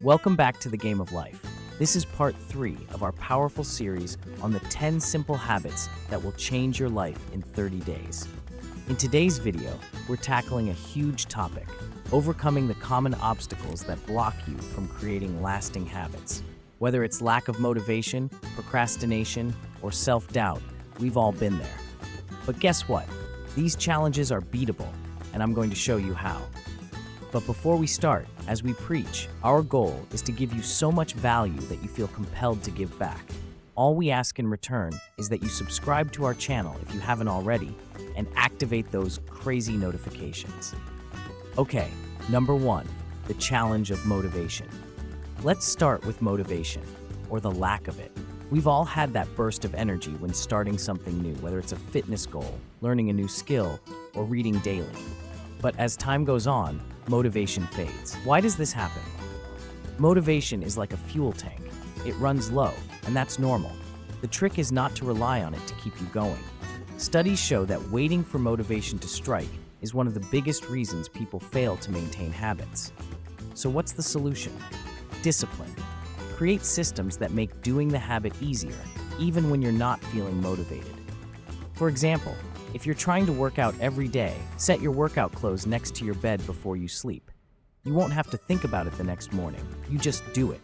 Welcome back to the Game of Life. This is part 3 of our powerful series on the 10 simple habits that will change your life in 30 days. In today's video, we're tackling a huge topic, overcoming the common obstacles that block you from creating lasting habits. Whether it's lack of motivation, procrastination, or self-doubt, we've all been there. But guess what? These challenges are beatable, and I'm going to show you how. But before we start, as we preach, our goal is to give you so much value that you feel compelled to give back. All we ask in return is that you subscribe to our channel if you haven't already, and activate those crazy notifications. Okay, number 1, the challenge of motivation. Let's start with motivation, or the lack of it. We've all had that burst of energy when starting something new, whether it's a fitness goal, learning a new skill, or reading daily. But as time goes on, motivation fades. Why does this happen? Motivation is like a fuel tank. It runs low, and that's normal. The trick is not to rely on it to keep you going. Studies show that waiting for motivation to strike is one of the biggest reasons people fail to maintain habits. So what's the solution? Discipline. Create systems that make doing the habit easier, even when you're not feeling motivated. For example, if you're trying to work out every day, set your workout clothes next to your bed before you sleep. You won't have to think about it the next morning. You just do it.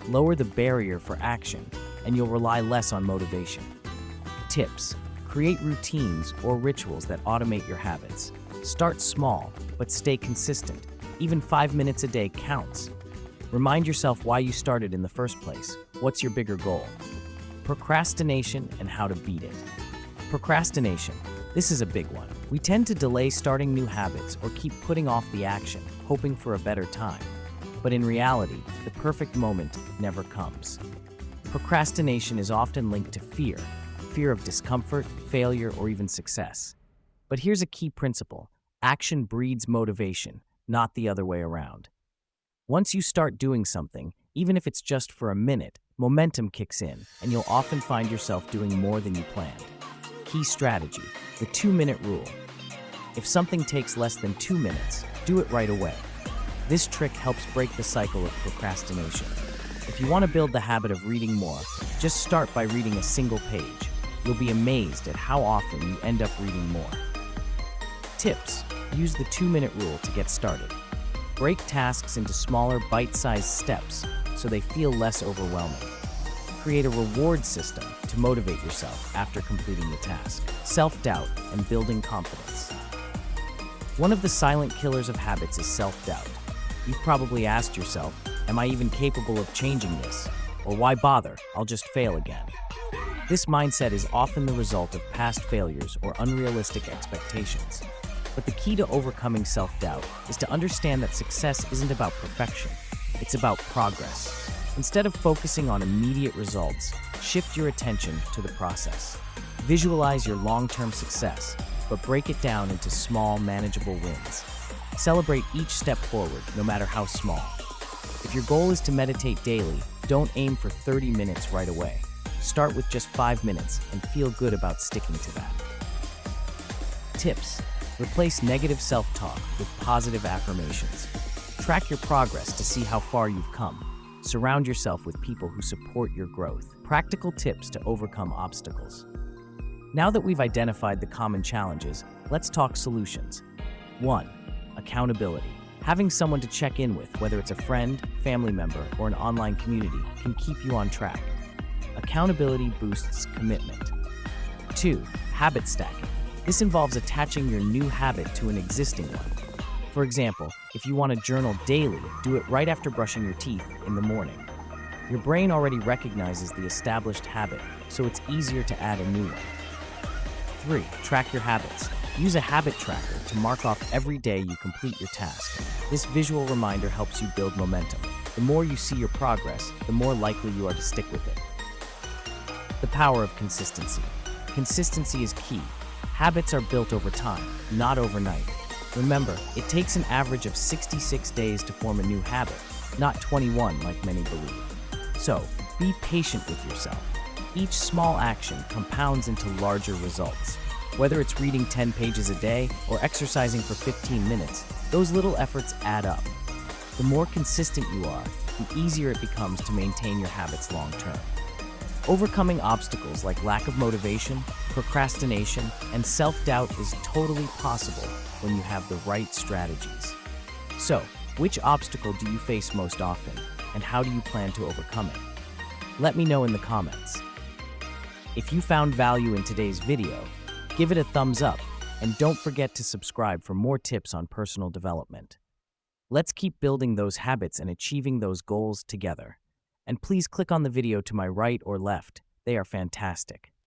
Lower the barrier for action, and you'll rely less on motivation. Tips: create routines or rituals that automate your habits. Start small, but stay consistent. Even 5 minutes a day counts. Remind yourself why you started in the first place. What's your bigger goal? Procrastination and how to beat it. Procrastination. This is a big one. We tend to delay starting new habits or keep putting off the action, hoping for a better time. But in reality, the perfect moment never comes. Procrastination is often linked to fear of discomfort, failure, or even success. But here's a key principle: action breeds motivation, not the other way around. Once you start doing something, even if it's just for a minute, momentum kicks in, and you'll often find yourself doing more than you planned. Key strategy: the 2-minute rule. If something takes less than 2 minutes, do it right away. This trick helps break the cycle of procrastination. If you want to build the habit of reading more, just start by reading a single page. You'll be amazed at how often you end up reading more. Tips: use the 2-minute rule to get started. Break tasks into smaller, bite-sized steps so they feel less overwhelming. Create a reward system to motivate yourself after completing the task. Self-doubt and building confidence. One of the silent killers of habits is self-doubt. You've probably asked yourself, am I even capable of changing this? Or why bother? I'll just fail again. This mindset is often the result of past failures or unrealistic expectations. But the key to overcoming self-doubt is to understand that success isn't about perfection. It's about progress. Instead of focusing on immediate results, shift your attention to the process. Visualize your long-term success, but break it down into small, manageable wins. Celebrate each step forward, no matter how small. If your goal is to meditate daily, don't aim for 30 minutes right away. Start with just 5 minutes and feel good about sticking to that. Tips: replace negative self-talk with positive affirmations. Track your progress to see how far you've come. Surround yourself with people who support your growth. Practical tips to overcome obstacles. Now that we've identified the common challenges, let's talk solutions. 1. Accountability. Having someone to check in with, whether it's a friend, family member, or an online community, can keep you on track. Accountability boosts commitment. 2. Habit stacking. This involves attaching your new habit to an existing one. For example, if you want to journal daily, do it right after brushing your teeth in the morning. Your brain already recognizes the established habit, so it's easier to add a new one. 3. Track your habits. Use a habit tracker to mark off every day you complete your task. This visual reminder helps you build momentum. The more you see your progress, the more likely you are to stick with it. The power of consistency. Consistency is key. Habits are built over time, not overnight. Remember, it takes an average of 66 days to form a new habit, not 21 like many believe. So, be patient with yourself. Each small action compounds into larger results. Whether it's reading 10 pages a day or exercising for 15 minutes, those little efforts add up. The more consistent you are, the easier it becomes to maintain your habits long term. Overcoming obstacles like lack of motivation, procrastination, and self-doubt is totally possible when you have the right strategies. So, which obstacle do you face most often, and how do you plan to overcome it? Let me know in the comments. If you found value in today's video, give it a thumbs up, and don't forget to subscribe for more tips on personal development. Let's keep building those habits and achieving those goals together. And please click on the video to my right or left. They are fantastic.